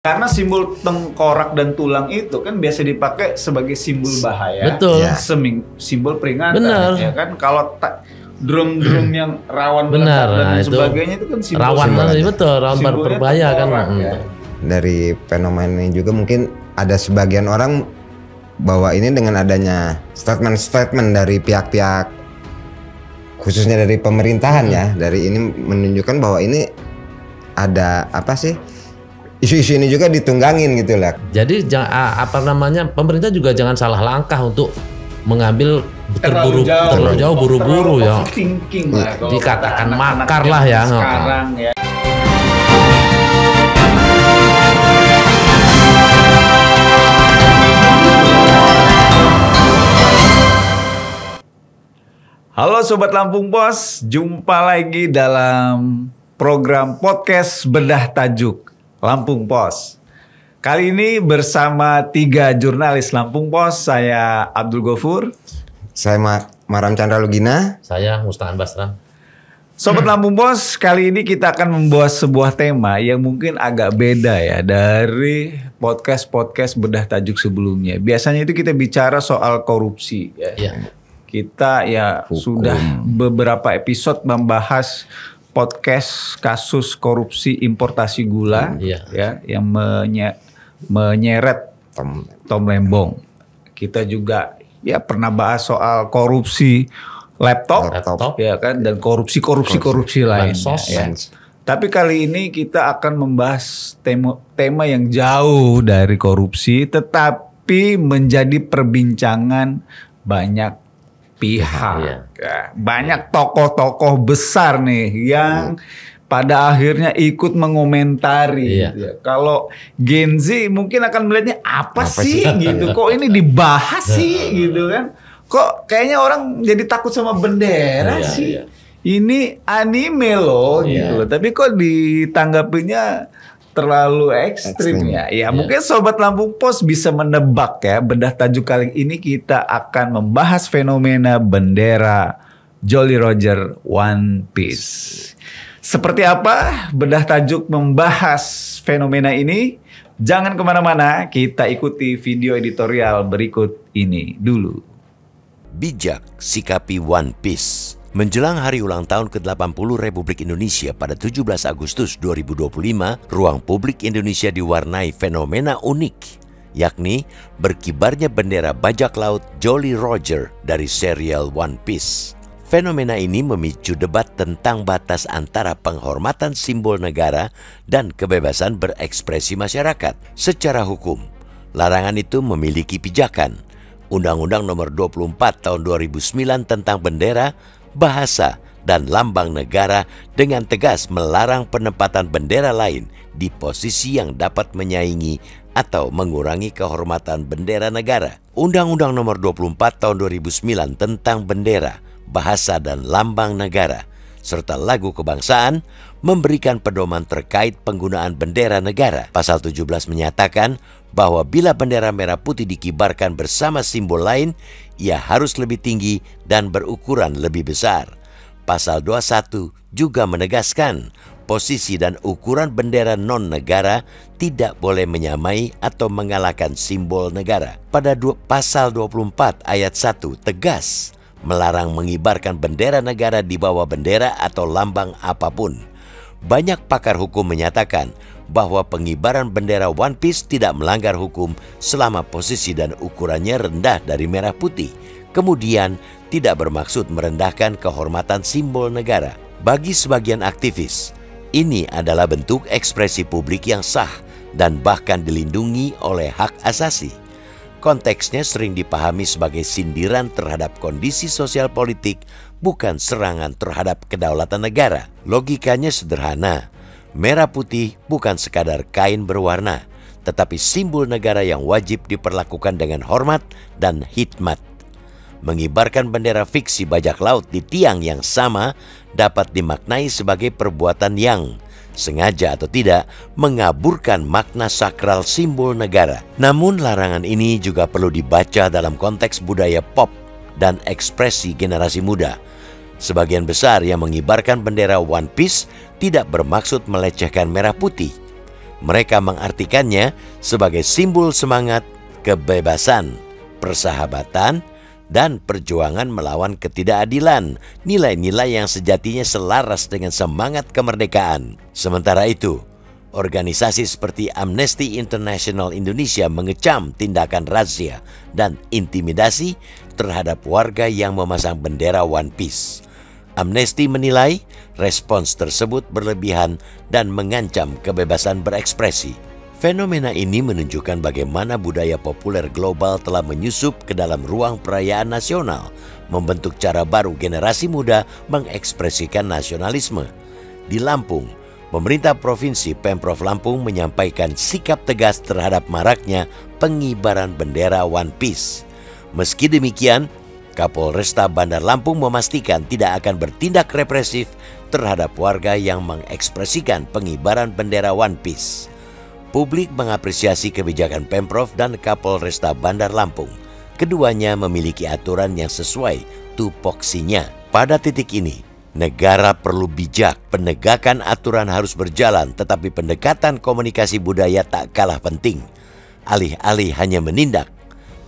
Karena simbol tengkorak dan tulang itu kan biasa dipakai sebagai simbol bahaya. Betul. Ya. Simbol peringatan. Benar. Ya kan kalau drum-drum yang rawan benar dan itu sebagainya itu kan simbol rawan banget, betul, rawan berbahaya kan. Ya. Dari fenomena ini juga mungkin ada sebagian orang bahwa ini dengan adanya statement-statement dari pihak-pihak khususnya dari pemerintahan ya, dari ini menunjukkan bahwa ini ada apa sih? Isu-isu ini juga ditunggangin gitu lah. Jadi pemerintah juga jangan salah langkah untuk mengambil terlalu jauh buru-buru ya. Dikatakan makar lah ya. Sekarang ya. Halo Sobat Lampung Pos, jumpa lagi dalam program podcast Bedah Tajuk Lampung Pos. Kali ini bersama 3 jurnalis Lampung Pos, saya Abdul Gofur, saya Maram Chandra Lugina, saya Mustaan Basran. Sobat Lampung Pos, kali ini kita akan membahas sebuah tema yang mungkin agak beda ya dari podcast-podcast Bedah Tajuk sebelumnya. Biasanya itu kita bicara soal korupsi ya. Ya. Kita ya sudah beberapa episode membahas podcast kasus korupsi importasi gula ya yang menyeret Tom Lembong. Kita juga ya pernah bahas soal korupsi laptop. Ya kan, dan korupsi lainnya ya. Tapi kali ini kita akan membahas tema yang jauh dari korupsi tetapi menjadi perbincangan banyak pihak. Ya, banyak tokoh-tokoh besar nih yang pada akhirnya ikut mengomentari. Gitu ya. Kalau Gen Z mungkin akan melihatnya apa sih gitu. Kok ini dibahas sih gitu kan. Kok kayaknya orang jadi takut sama bendera sih. Ini anime loh gitu loh. Tapi kok ditanggapinya terlalu ekstrim ya. Ya mungkin Sobat Lampung Pos bisa menebak ya. Bedah tajuk kali ini kita akan membahas fenomena bendera Jolly Roger One Piece. Seperti apa bedah tajuk membahas fenomena ini? Jangan kemana-mana, kita ikuti video editorial berikut ini dulu. Bijak sikapi One Piece. Menjelang hari ulang tahun ke-80 Republik Indonesia pada 17 Agustus 2025, ruang publik Indonesia diwarnai fenomena unik, yakni berkibarnya bendera bajak laut Jolly Roger dari serial One Piece. Fenomena ini memicu debat tentang batas antara penghormatan simbol negara dan kebebasan berekspresi masyarakat. Secara hukum, larangan itu memiliki pijakan. Undang-Undang Nomor 24 Tahun 2009 tentang bendera, bahasa, dan lambang negara dengan tegas melarang penempatan bendera lain di posisi yang dapat menyaingi atau mengurangi kehormatan bendera negara. Undang-Undang Nomor 24 Tahun 2009 tentang bendera, bahasa, dan lambang negara, serta lagu kebangsaan memberikan pedoman terkait penggunaan bendera negara. Pasal 17 menyatakan bahwa bila bendera merah putih dikibarkan bersama simbol lain, ia harus lebih tinggi dan berukuran lebih besar. Pasal 21 juga menegaskan posisi dan ukuran bendera non-negara tidak boleh menyamai atau mengalahkan simbol negara. Pada pasal 24 ayat 1 tegas melarang mengibarkan bendera negara di bawah bendera atau lambang apapun. Banyak pakar hukum menyatakan bahwa pengibaran bendera One Piece tidak melanggar hukum selama posisi dan ukurannya rendah dari merah putih. Kemudian tidak bermaksud merendahkan kehormatan simbol negara. Bagi sebagian aktivis, ini adalah bentuk ekspresi publik yang sah dan bahkan dilindungi oleh hak asasi. Konteksnya sering dipahami sebagai sindiran terhadap kondisi sosial politik, bukan serangan terhadap kedaulatan negara. Logikanya sederhana. Merah putih bukan sekadar kain berwarna, tetapi simbol negara yang wajib diperlakukan dengan hormat dan hikmat. Mengibarkan bendera fiksi bajak laut di tiang yang sama dapat dimaknai sebagai perbuatan yang, sengaja atau tidak, mengaburkan makna sakral simbol negara. Namun larangan ini juga perlu dibaca dalam konteks budaya pop dan ekspresi generasi muda. Sebagian besar yang mengibarkan bendera One Piece tidak bermaksud melecehkan merah putih. Mereka mengartikannya sebagai simbol semangat, kebebasan, persahabatan, dan perjuangan melawan ketidakadilan, nilai-nilai yang sejatinya selaras dengan semangat kemerdekaan. Sementara itu, organisasi seperti Amnesty International Indonesia mengecam tindakan razia dan intimidasi terhadap warga yang memasang bendera One Piece. Amnesty menilai respons tersebut berlebihan dan mengancam kebebasan berekspresi. Fenomena ini menunjukkan bagaimana budaya populer global telah menyusup ke dalam ruang perayaan nasional, membentuk cara baru generasi muda mengekspresikan nasionalisme. Di Lampung, pemerintah provinsi Pemprov Lampung menyampaikan sikap tegas terhadap maraknya pengibaran bendera One Piece. Meski demikian, Kapolresta Bandar Lampung memastikan tidak akan bertindak represif terhadap warga yang mengekspresikan pengibaran bendera One Piece. Publik mengapresiasi kebijakan Pemprov dan Kapolresta Bandar Lampung. Keduanya memiliki aturan yang sesuai tupoksinya. Pada titik ini, negara perlu bijak. Penegakan aturan harus berjalan, tetapi pendekatan komunikasi budaya tak kalah penting. Alih-alih hanya menindak,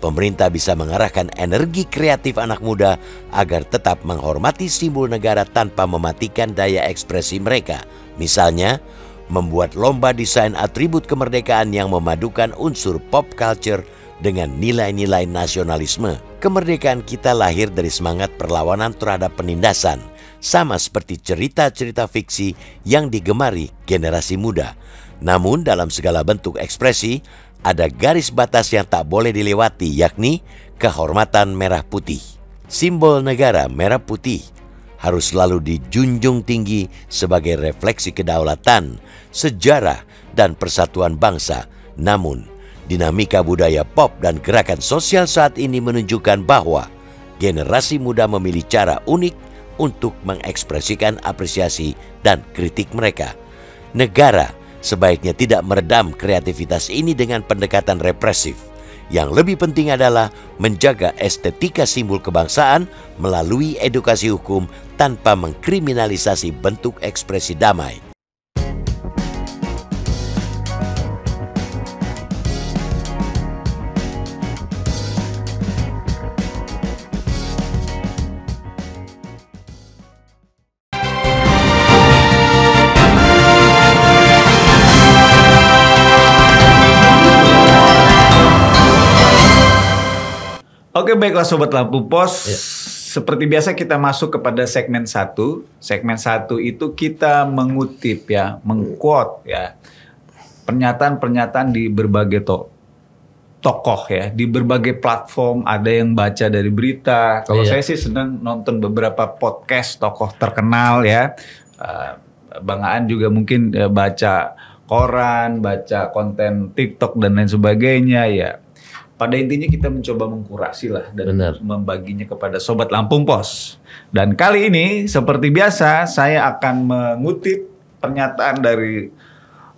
pemerintah bisa mengarahkan energi kreatif anak muda agar tetap menghormati simbol negara tanpa mematikan daya ekspresi mereka. Misalnya, membuat lomba desain atribut kemerdekaan yang memadukan unsur pop culture dengan nilai-nilai nasionalisme. Kemerdekaan kita lahir dari semangat perlawanan terhadap penindasan, sama seperti cerita-cerita fiksi yang digemari generasi muda. Namun dalam segala bentuk ekspresi, ada garis batas yang tak boleh dilewati, yakni kehormatan merah putih. Simbol negara merah putih harus selalu dijunjung tinggi sebagai refleksi kedaulatan, sejarah, dan persatuan bangsa. Namun, dinamika budaya pop dan gerakan sosial saat ini menunjukkan bahwa generasi muda memilih cara unik untuk mengekspresikan apresiasi dan kritik mereka. Negara sebaiknya tidak meredam kreativitas ini dengan pendekatan represif. Yang lebih penting adalah menjaga estetika simbol kebangsaan melalui edukasi hukum tanpa mengkriminalisasi bentuk ekspresi damai. Oke, baiklah Sobat Lampu Pos. Ya. Seperti biasa kita masuk kepada segmen 1. Segmen 1 itu kita mengutip ya, mengquote ya, pernyataan-pernyataan di berbagai tokoh ya, di berbagai platform. Ada yang baca dari berita. Kalau saya sih senang nonton beberapa podcast tokoh terkenal ya. Bang Aan juga mungkin baca koran, baca konten TikTok dan lain sebagainya ya. Pada intinya kita mencoba mengkurasi lah dan membaginya kepada Sobat Lampung Pos. Dan kali ini seperti biasa saya akan mengutip pernyataan dari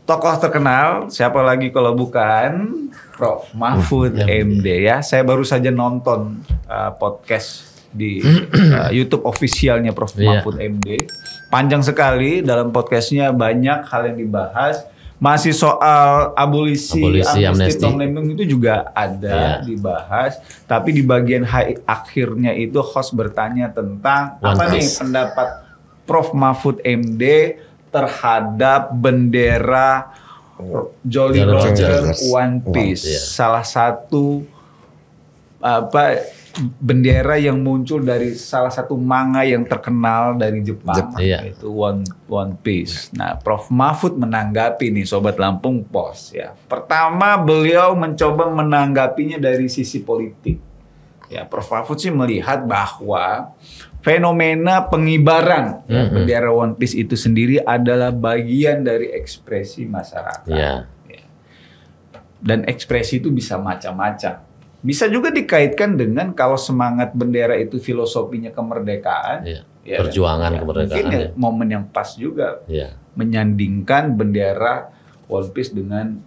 tokoh terkenal. Siapa lagi kalau bukan Prof. Mahfud MD ya. Saya baru saja nonton podcast di YouTube officialnya Prof. Mahfud MD. Panjang sekali, dalam podcastnya banyak hal yang dibahas. Masih soal abolisi amnesti Tonglembong itu juga ada dibahas, tapi di bagian akhirnya itu host bertanya tentang apa nih pendapat Prof. Mahfud MD terhadap bendera Jolly Roger One Piece, salah satu bendera yang muncul dari salah satu manga yang terkenal dari Jepang. Itu One Piece. Nah, Prof. Mahfud menanggapi nih Sobat Lampung Pos ya. Pertama, beliau mencoba menanggapinya dari sisi politik. Ya, Prof. Mahfud sih melihat bahwa fenomena pengibaran bendera One Piece itu sendiri adalah bagian dari ekspresi masyarakat. Ya. Dan ekspresi itu bisa macam-macam. Bisa juga dikaitkan dengan kalau semangat bendera itu filosofinya kemerdekaan, perjuangan kemerdekaan. Mungkin momen yang pas juga menyandingkan bendera One Piece dengan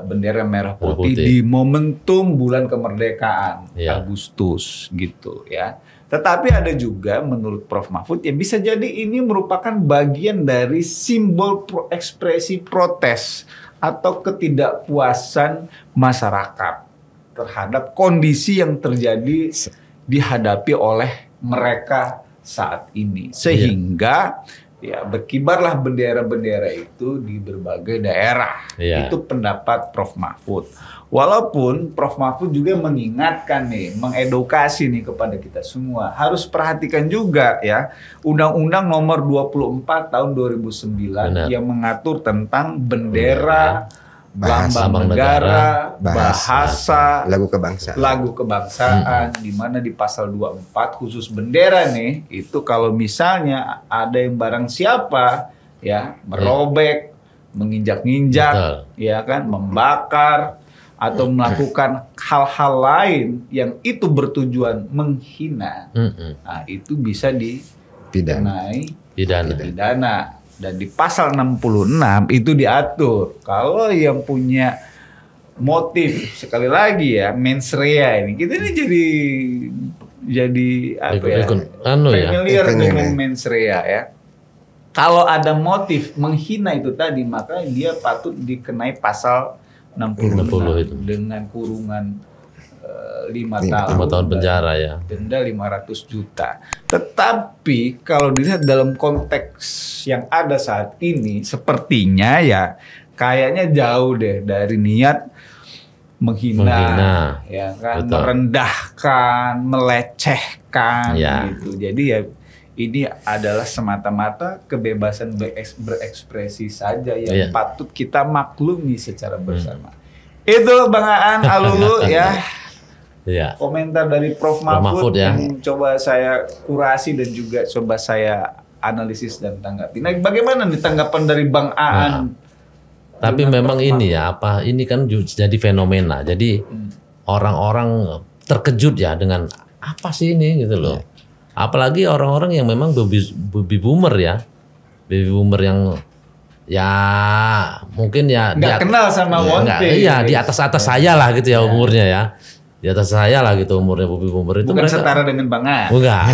bendera merah putih di momentum bulan kemerdekaan Agustus gitu ya. Tetapi ada juga menurut Prof. Mahfud ya bisa jadi ini merupakan bagian dari simbol ekspresi protes atau ketidakpuasan masyarakat terhadap kondisi yang terjadi dihadapi oleh mereka saat ini, sehingga ya berkibarlah bendera-bendera itu di berbagai daerah. Itu pendapat Prof. Mahfud. Walaupun Prof. Mahfud juga mengingatkan nih, mengedukasi nih kepada kita semua, harus perhatikan juga ya Undang-Undang Nomor 24 Tahun 2009 yang mengatur tentang bendera, lambang negara, bahasa, lagu kebangsaan, di mana di pasal 24 khusus bendera nih, itu kalau misalnya ada yang barang siapa ya merobek, menginjak-injak, ya kan, membakar atau melakukan hal-hal lain yang itu bertujuan menghina, nah itu bisa dikenai pidana. Dan di pasal 66 itu diatur kalau yang punya motif, sekali lagi ya, mens rea ini, kita ini jadi apa ya, familiar dengan mens rea ya. Kalau ada motif menghina itu tadi, maka dia patut dikenai pasal 60 itu dengan kurungan 5 tahun penjara ya, denda 500 juta. Tetapi kalau dilihat dalam konteks yang ada saat ini, sepertinya ya kayaknya jauh deh dari niat menghina. Ya kan, merendahkan, melecehkan gitu. Jadi ya ini adalah semata-mata kebebasan berekspresi saja yang patut kita maklumi secara bersama. Itu Bang Aan, Alulu ya. Komentar dari Prof. Mahfud yang coba saya kurasi dan juga coba saya analisis dan tanggapi. Nah, bagaimana nih tanggapan dari Bang Aan? Tapi memang ini ya, ini kan jadi fenomena. Jadi orang-orang terkejut ya dengan apa sih ini gitu loh. Apalagi orang-orang yang memang baby boomer ya. Baby boomer yang ya mungkin ya nggak kenal sama One Piece. Iya, di atas-atas saya lah gitu ya umurnya ya. Di atas saya lah gitu umurnya baby boomer itu. Bukan setara dengan Bang Aan. Bukan.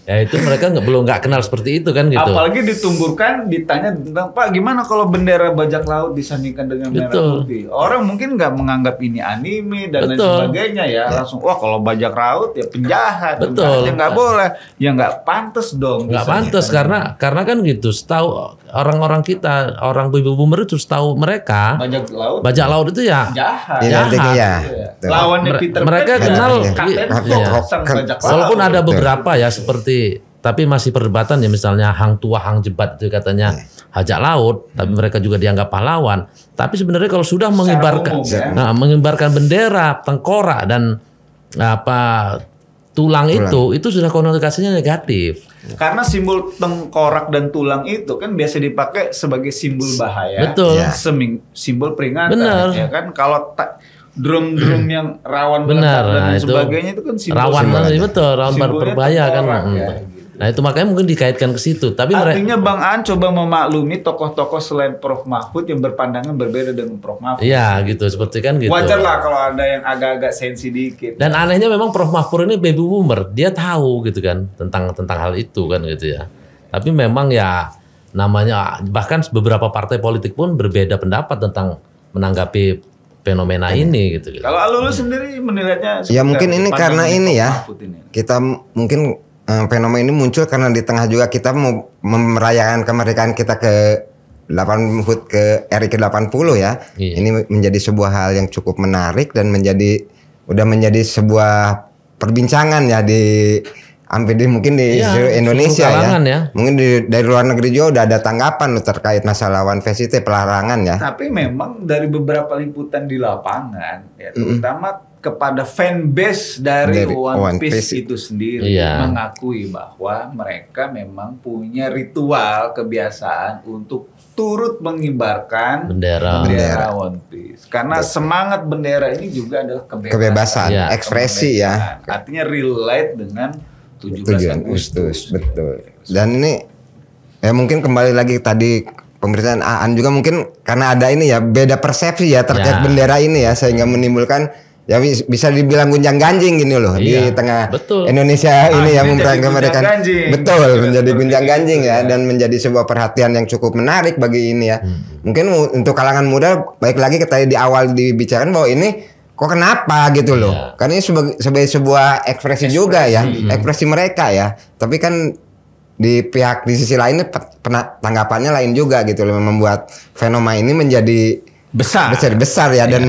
Ya itu mereka belum kenal seperti itu kan gitu. Apalagi ditumburkan ditanya tentang Pak gimana kalau bendera bajak laut disandingkan dengan merah putih. Orang mungkin nggak menganggap ini anime dan lain sebagainya ya. Langsung wah kalau bajak laut ya penjahat. Nggak boleh. Ya nggak pantas dong. Nggak pantas karena kan gitu. Setahu orang-orang kita, orang baby boomer itu setahu mereka bajak laut itu ya jahat. Lawannya Peter Pan mereka kenal. Walaupun ada beberapa ya seperti tapi masih perdebatan ya, misalnya Hang Tua Hang Jebat itu katanya bajak laut, tapi mereka juga dianggap pahlawan. Tapi sebenarnya kalau sudah mengibarkan bendera, tengkorak dan tulang itu sudah konotasinya negatif. Karena simbol tengkorak dan tulang itu kan biasa dipakai sebagai simbol bahaya. Betul. Simbol peringatan. Benar. Ya kan kalau drum-drum yang rawan dan sebagainya itu kan simbol rawan berbahaya kan. Nah itu makanya mungkin dikaitkan ke situ. Tapi artinya Bang Aan coba memaklumi tokoh-tokoh selain Prof. Mahfud yang berpandangan berbeda dengan Prof. Mahfud. Iya gitu, seperti kan gitu. Wajar lah kalau ada yang agak-agak sensi dikit. Dan anehnya memang Prof. Mahfud ini baby boomer, dia tahu gitu kan tentang hal itu kan gitu ya. Tapi memang ya namanya bahkan beberapa partai politik pun berbeda pendapat tentang menanggapi fenomena ini gitu. Kalau Alulu sendiri menilainya ya mungkin ini karena ini ya kita mungkin fenomena ini muncul karena di tengah juga kita mau merayakan kemerdekaan kita ke 8 HUT ke RI ke-80 ya. Ini menjadi sebuah hal yang cukup menarik dan udah menjadi sebuah perbincangan ya mungkin di seluruh Indonesia ya. Mungkin dari luar negeri juga udah ada tanggapan terkait masalah One Piece itu pelarangan ya. Tapi memang dari beberapa liputan di lapangan ya, terutama kepada fanbase dari One Piece itu sendiri mengakui bahwa mereka memang punya ritual kebiasaan untuk turut mengibarkan bendera One Piece. Karena semangat bendera ini juga adalah kebebasan ekspresi ya. Artinya relate dengan 17 Agustus. Betul. Dan ini ya mungkin kembali lagi tadi pemberitaan Aan juga mungkin karena ada ini ya beda persepsi ya terkait bendera ini ya sehingga menimbulkan ya bisa dibilang gunjang-ganjing gini loh di tengah Indonesia ini yang memperagakan betul menjadi gunjang-ganjing ya dan menjadi sebuah perhatian yang cukup menarik bagi ini ya. Mungkin untuk kalangan muda baik lagi kita di awal dibicarakan bahwa ini kok kenapa gitu loh. Karena ini sebagai sebuah ekspresi juga ya, ekspresi mereka ya. Tapi kan di sisi lainnya tanggapannya lain juga gitu loh, membuat fenomena ini menjadi besar ya dan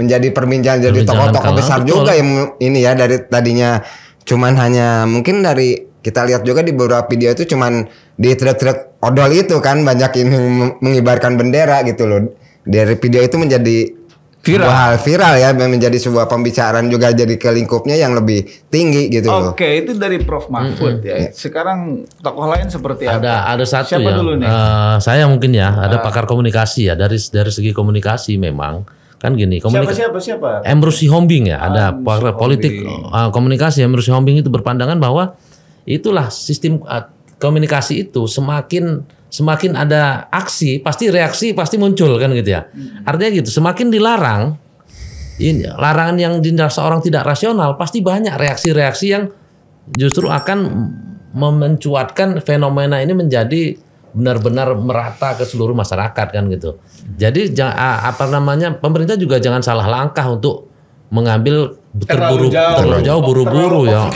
menjadi perbincangan jadi tokoh-tokoh besar juga yang ini ya, dari tadinya cuman hanya mungkin dari kita lihat juga di beberapa video itu cuman di truk-truk odol itu kan banyak ini mengibarkan bendera gitu loh. Dari video itu menjadi viral ya, menjadi sebuah pembicaraan juga jadi ke lingkupnya yang lebih tinggi gitu loh. Oke, itu dari Prof Mahfud ya. Sekarang tokoh lain seperti apa? Ada satu siapa yang dulu nih? Saya mungkin ya, ada pakar komunikasi ya, dari segi komunikasi memang kan gini, siapa? Emrus Sihombing ya, ada pakar politik komunikasi. Emrus Sihombing itu berpandangan bahwa itulah sistem komunikasi itu semakin ada aksi, pasti reaksi pasti muncul kan gitu ya. Artinya gitu, semakin dilarang, larangan yang dirasa orang tidak rasional, pasti banyak reaksi-reaksi yang justru akan mencuatkan fenomena ini menjadi benar-benar merata ke seluruh masyarakat kan gitu. Jadi pemerintah juga jangan salah langkah untuk mengambil terlalu jauh buru-buru ya.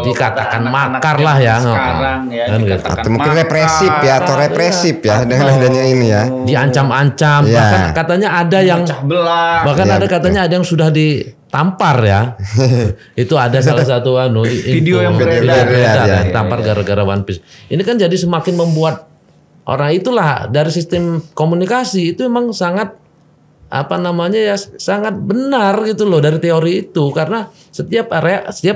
Dikatakan makar lah ya. Sekarang ya atau mungkin represif ya dengan adanya ini ya. Diancam-ancam, bahkan katanya ada yang ada yang sudah ditampar ya. Itu ada salah satu video yang beredar ya, tampar gara-gara One Piece. Ini kan jadi semakin membuat orang itulah dari sistem komunikasi itu memang sangat sangat benar gitu loh dari teori itu, karena setiap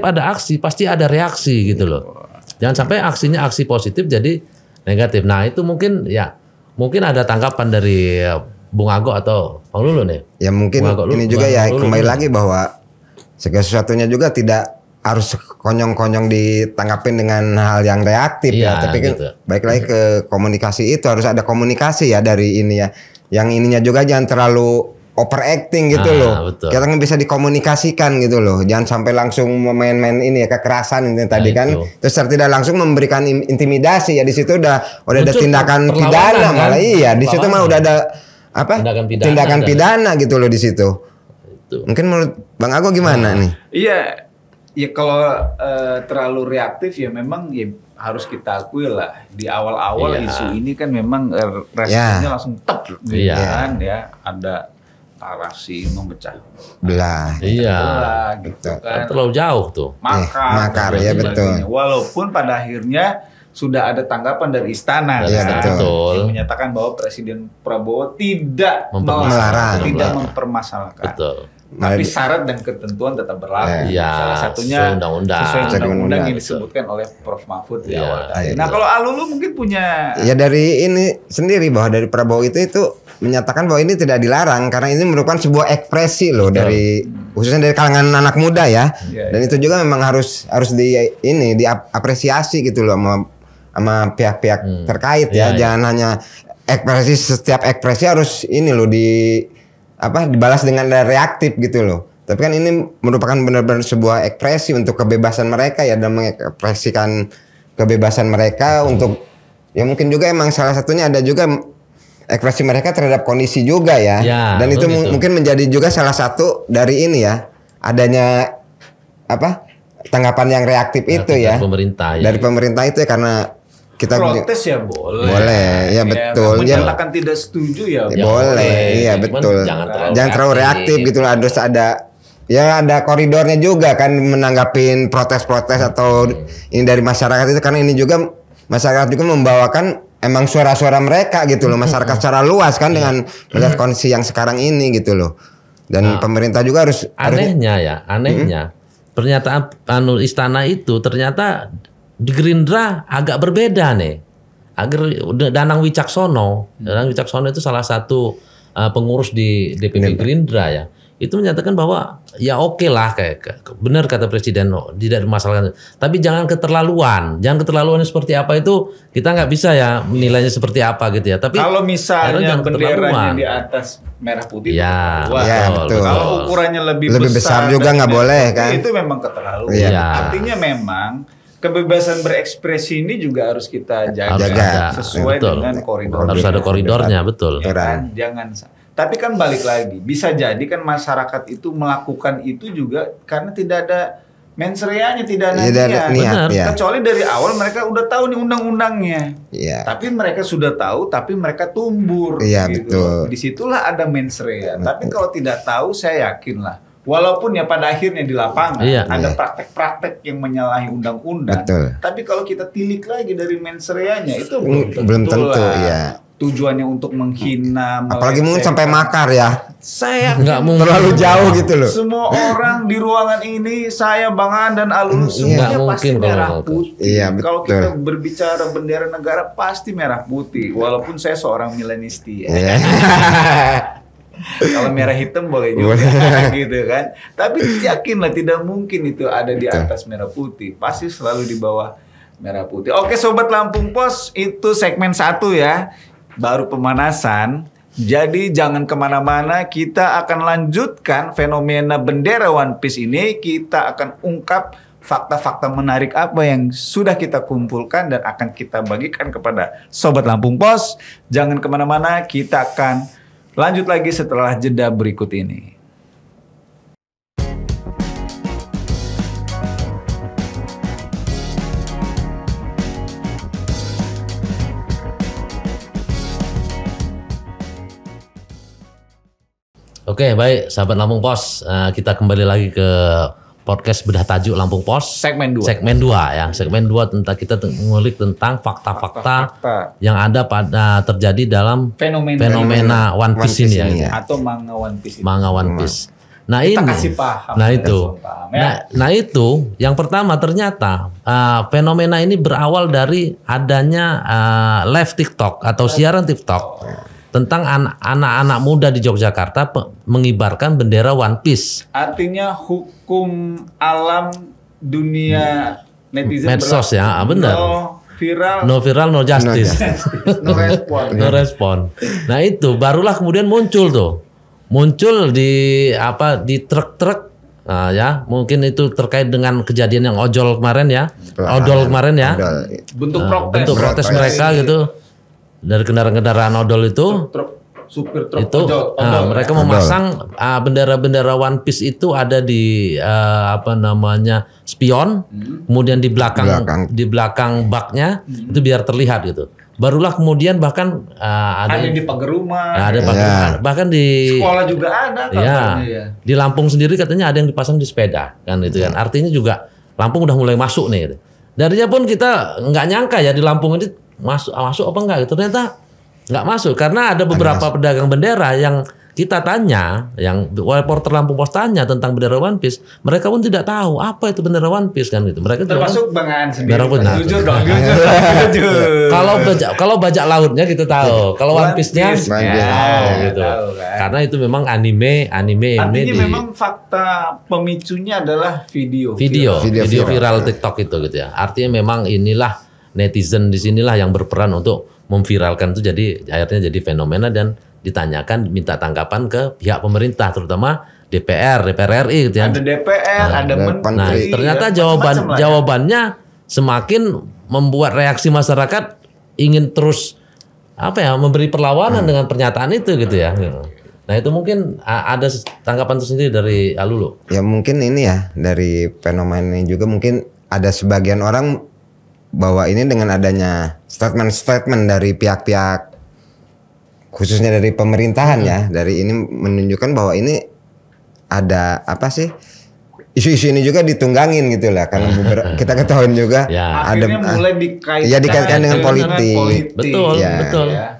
ada aksi pasti ada reaksi gitu loh. Jangan sampai aksinya aksi positif jadi negatif. Nah itu mungkin ada tanggapan dari Bung Ago atau Bang Lulu nih. Ya mungkin ini juga ya kembali lagi bahwa segala sesuatunya juga tidak harus konyong-konyong ditanggapin dengan hal yang reaktif ya. Tapi gitu. Baik lagi ke komunikasi itu harus ada komunikasi ya dari ini ya. Yang ininya juga jangan terlalu overacting gitu loh. Betul. Kita kan bisa dikomunikasikan gitu loh. Jangan sampai langsung main-main ini ya kekerasan ini tadi kan. Terus tidak langsung memberikan intimidasi ya, di situ udah ada tindakan pidana malah di situ mah udah ada tindakan pidana gitu loh di situ. Mungkin menurut Bang Ago gimana nih? Iya. Ya kalau terlalu reaktif ya memang ya harus kita akui lah di awal-awal isu ini kan memang responnya langsung tep gitu kan ya, ada narasi memecah belah gitu kan, terlalu jauh tuh makar ya betul. Walaupun pada akhirnya sudah ada tanggapan dari istana betul. Yang menyatakan bahwa Presiden Prabowo tidak melarang, tidak mempermasalahkan. Betul. Tapi syarat dan ketentuan tetap berlaku. Salah satunya sesuai undang-undang yang disebutkan oleh Prof Mahfud di awal tadi. Nah kalau Alulu mungkin punya ya dari ini sendiri bahwa dari Prabowo itu menyatakan bahwa ini tidak dilarang karena ini merupakan sebuah ekspresi loh dari khususnya dari kalangan anak muda ya. Dan itu juga memang harus diapresiasi gitu loh sama pihak-pihak terkait ya. Jangan hanya setiap ekspresi harus ini loh dibalas dengan reaktif gitu loh. Tapi kan ini merupakan benar-benar sebuah ekspresi untuk kebebasan mereka ya, dan mengekspresikan kebebasan mereka untuk ya mungkin juga emang salah satunya ada juga ekspresi mereka terhadap kondisi juga ya. Dan itu mungkin menjadi juga salah satu dari ini ya, adanya tanggapan yang reaktif itu ya. Dari pemerintah itu ya, karena kita protes ya boleh. Ya betul. Menyatakan tidak setuju ya boleh. Iya betul. Jangan terlalu reaktif gitu lah. Harus ada koridornya juga kan menanggapin protes-protes atau ini dari masyarakat itu, karena ini juga masyarakat juga membawakan emang suara-suara mereka gitu loh, masyarakat secara luas kan dengan melihat kondisi yang sekarang ini gitu loh. Dan pemerintah juga harus anehnya pernyataan istana itu ternyata di Gerindra agak berbeda nih. Danang Wicaksono itu salah satu pengurus di DPP Gerindra ya. itu menyatakan bahwa ya oke lah, kayak benar kata Presiden, tidak dimasalahkan. Tapi jangan keterlaluan seperti apa itu kita nggak bisa ya menilainya seperti apa gitu ya. Tapi kalau misalnya benderanya di atas merah putih, ya, betul. Kalau ukurannya lebih besar juga nggak boleh kan? Itu memang keterlaluan. Ya. Artinya memang kebebasan berekspresi ini juga harus kita jaga sesuai dengan koridor. Harus ada koridornya, betul. Ya kan? Jangan. Tapi kan balik lagi, bisa jadi kan masyarakat itu melakukan itu juga karena tidak ada mens reanya, tidak ada niat. Ya. Kecuali dari awal mereka udah tahu nih undang-undangnya. Ya. Tapi mereka sudah tahu, tapi mereka tumbur. Iya, gitu. betul. Disitulah ada mens rea. Tapi kalau tidak tahu, saya yakin lah. Walaupun ya pada akhirnya di lapangan ada praktek-praktek yang menyalahi undang-undang. Tapi kalau kita tilik lagi dari mens reanya itu belum tentu ya. Tujuannya untuk menghina, apalagi mungkin sampai makar ya. Saya nggak terlalu jauh gitu loh. Semua orang di ruangan ini, saya Bang An dan Alul semuanya pasti merah putih. Iya, kalau kita berbicara bendera negara pasti merah putih. Walaupun saya seorang milenisti ya. Kalau merah hitam boleh juga gitu kan. Tapi yakinlah tidak mungkin itu ada di atas merah putih. Pasti selalu di bawah merah putih. Oke Sobat Lampung Pos, itu segmen 1 ya. Baru pemanasan. Jadi jangan kemana-mana. Kita akan lanjutkan fenomena bendera One Piece ini. Kita akan ungkap fakta-fakta menarik apa yang sudah kita kumpulkan dan akan kita bagikan kepada Sobat Lampung Pos. Jangan kemana-mana. Kita akan lanjut lagi setelah jeda berikut ini. Oke, baik sahabat Lampung Pos, kita kembali lagi ke podcast Bedah Tajuk Lampung Pos. Segmen 2 ya. Segmen 2 tentang kita mengulik tentang fakta-fakta yang ada pada terjadi dalam fenomena One Piece ini ya. Atau manga One Piece. Manga One Piece. Nah, kita ini kasih paham. Nah, itu yang pertama ternyata fenomena ini berawal dari adanya live TikTok atau siaran TikTok. Tentang anak-anak muda di Yogyakarta mengibarkan bendera One Piece. Artinya hukum alam dunia netizen medsos ya, benar. No viral, no justice. No respon. Nah itu barulah kemudian muncul di truk-truk. Nah, ya mungkin itu terkait dengan kejadian yang odol kemarin ya. Bentuk protes mereka gitu. Dari kendaraan-kendaraan odol itu, supir truk itu odol, mereka memasang bendera-bendera One Piece itu ada di spion, kemudian di belakang baknya itu biar terlihat gitu. Barulah kemudian bahkan ada di pagar rumah, bahkan di sekolah juga ada. Di Lampung sendiri katanya ada yang dipasang di sepeda kan itu kan. Artinya juga Lampung udah mulai masuk nih. Gitu. Darinya pun kita nggak nyangka ya di Lampung ini masuk apa enggak gitu. Ternyata nggak masuk karena ada beberapa pedagang bendera yang kita tanya, yang reporter Lampung Pos tanya tentang bendera One Piece, mereka pun tidak tahu apa itu bendera One Piece kan gitu. Mereka termasuk Bang An sendiri. Jujur dong. Kalau bajak lautnya kita tahu, kalau One Piece-nya gitu. Karena itu memang anime Artinya memang fakta pemicunya adalah video viral TikTok itu gitu ya. Artinya memang inilah netizen di sinilah yang berperan untuk memviralkan itu, jadi akhirnya jadi fenomena dan ditanyakan, minta tanggapan ke pihak pemerintah terutama DPR RI gitu ya. Ada DPR, ada menteri. Nah, ternyata jawabannya semakin membuat reaksi masyarakat ingin terus memberi perlawanan dengan pernyataan itu gitu ya. Nah, itu mungkin ada tanggapan tersendiri dari Alulu. Ya mungkin ini ya dari fenomena ini juga mungkin ada sebagian orang bahwa ini dengan adanya statement dari pihak-pihak khususnya dari pemerintahan ya, dari ini menunjukkan bahwa ini ada apa sih, isu-isu ini juga ditunggangin gitu lah, karena kita ketahui juga ada mulai dikaitkan dengan politik. Betul.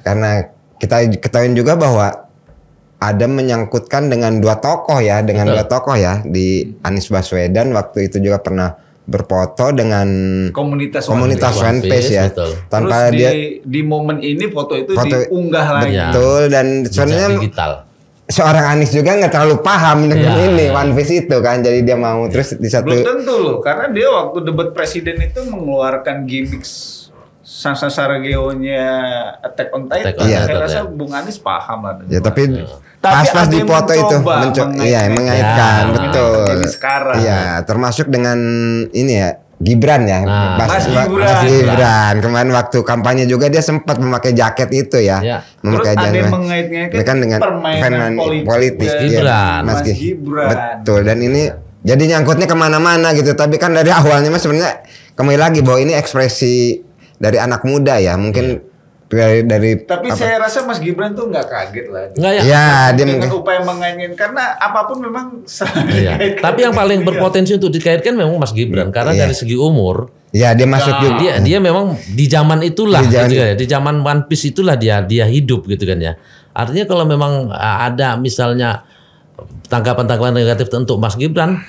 Karena kita ketahui juga bahwa ada menyangkutkan dengan dua tokoh ya, di Anies Baswedan waktu itu juga pernah berfoto dengan komunitas One Piece ya. Betul. Tanpa terus di momen ini foto itu diunggah lagi. Betul, dan sebenarnya seorang Anies juga nggak terlalu paham dengan ini One Piece itu kan, jadi dia mau terus di satu. Belum tentu loh, karena dia waktu debat presiden itu mengeluarkan gimmick Sansa Sarageyo-nya Attack on Titan. Saya rasa Bung Anies paham lah. Ya tapi pas di foto itu mengaitkan betul. Iya, termasuk dengan ini ya. Gibran ya, Mas Gibran. Kemarin waktu kampanye juga dia sempat memakai jaket itu ya. Memakai terus ada yang mengaitkan dengan permainan politik Gibran. Mas Gibran. Betul, dan ini jadi nyangkutnya kemana-mana gitu. Tapi kan dari awalnya mas sebenarnya kembali lagi bahwa ini ekspresi dari anak muda ya. Mungkin dari tapi saya rasa Mas Gibran tuh nggak kaget lah. Nggak ya. Ya, dia dengan upaya mengaitkan karena apapun memang Tapi yang paling berpotensi untuk dikaitkan memang Mas Gibran karena dari segi umur. Ya dia masuk juga. Dia memang di zaman itulah di zaman One Piece itulah dia hidup gitu kan ya. Artinya kalau memang ada misalnya tanggapan-tanggapan negatif untuk Mas Gibran,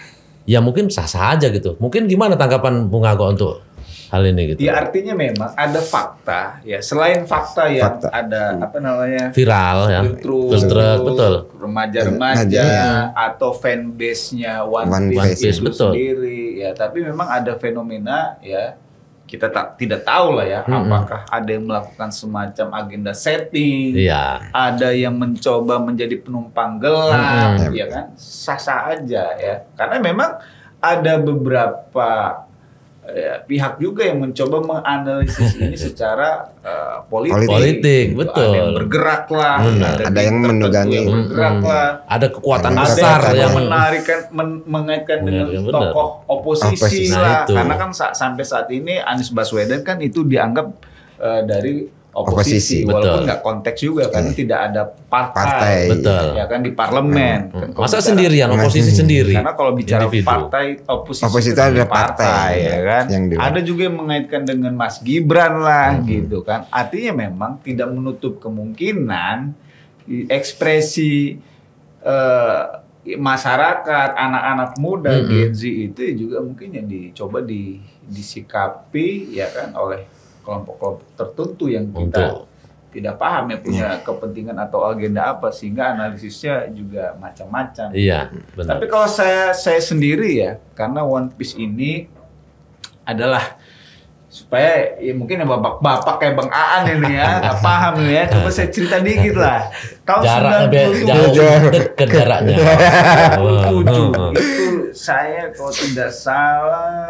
ya mungkin sah-sah aja gitu. Mungkin gimana tanggapan Bung Ago untuk hal ini gitu? Ya artinya memang ada fakta ya, selain fakta yang ada apa namanya viral ya, filter betul, remaja-remaja atau fanbase-nya One Piece itu sendiri ya, tapi memang ada fenomena ya, kita tidak tahu lah ya, apakah ada yang melakukan semacam agenda setting, ada yang mencoba menjadi penumpang gelap, ya kan, sah-sah aja ya, karena memang ada beberapa pihak juga yang mencoba menganalisis ini secara politik, betul. Ada yang bergerak lah, ada yang menunggangi, ada kekuatan besar yang mengaitkan dengan tokoh oposisi lah. Karena kan sampai saat ini Anies Baswedan kan itu dianggap dari oposisi, walaupun nggak konteks juga kan, tidak ada partai, ya kan, di parlemen. Masa sendirian oposisi sendiri? Karena kalau bicara partai oposisi itu ada partai, ya kan. Ada juga yang mengaitkan dengan Mas Gibran lah, gitu kan. Artinya memang tidak menutup kemungkinan ekspresi masyarakat, anak-anak muda, Gen Z itu juga mungkin yang dicoba disikapi, ya kan, oleh kelompok-kelompok tertentu yang kita tidak paham ya, punya kepentingan atau agenda apa, sehingga analisisnya juga macam-macam. Iya, benar. Tapi kalau saya sendiri ya, karena One Piece ini adalah supaya ya mungkin ya bapak-bapak kayak Bang Aan ini ya nggak paham ya, coba saya cerita dikit lah. Tahun 97 dekat jaraknya. 97 itu saya kalau tidak salah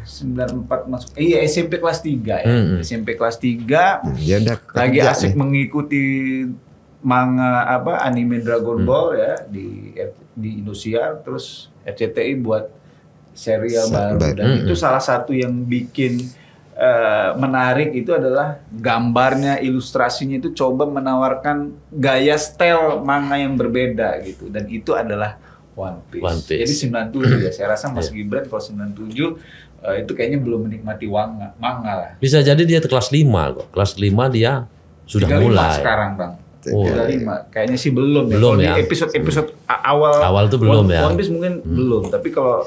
94 masuk. Iya, SMP kelas 3 ya. SMP kelas 3. Lagi asik mengikuti manga anime Dragon Ball ya di Indosiar, terus RCTI buat serial baru, dan itu salah satu yang bikin menarik itu adalah gambarnya, ilustrasinya itu coba menawarkan gaya style manga yang berbeda gitu, dan itu adalah One Piece. Jadi 97 ya. Saya rasa Mas Gibran kalau 97 itu kayaknya belum menikmati manga lah. Bisa jadi dia kelas 5 kok. Kelas 5 dia sudah 35 mulai. Sekarang Bang. 35. Kayaknya sih belum ya. Di episode awal tuh belum ya. One Piece mungkin belum, tapi kalau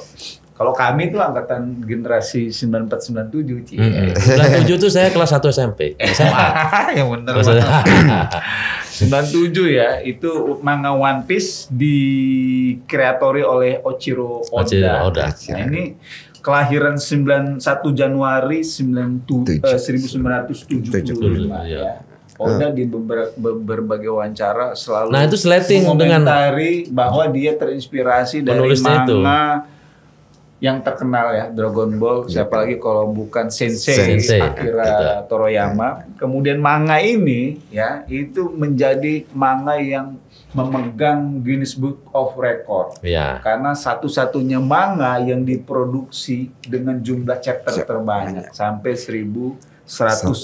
kami tuh angkatan generasi 94 97 97 tuh saya kelas 1 SMP. SMA. Yang bener. 97 ya, itu manga One Piece dikreatori oleh Ochiro Oda. Nah, ini kelahiran 1 Januari 1975 ya. Oda di berbagai wawancara selalu mengomentari bahwa dia terinspirasi dari manga yang terkenal ya, Dragon Ball, siapa lagi kalau bukan Sensei Akira Toriyama. Kemudian manga ini ya, itu menjadi manga yang memegang Guinness Book of Record. Karena satu-satunya manga yang diproduksi dengan jumlah chapter terbanyak sampai 1100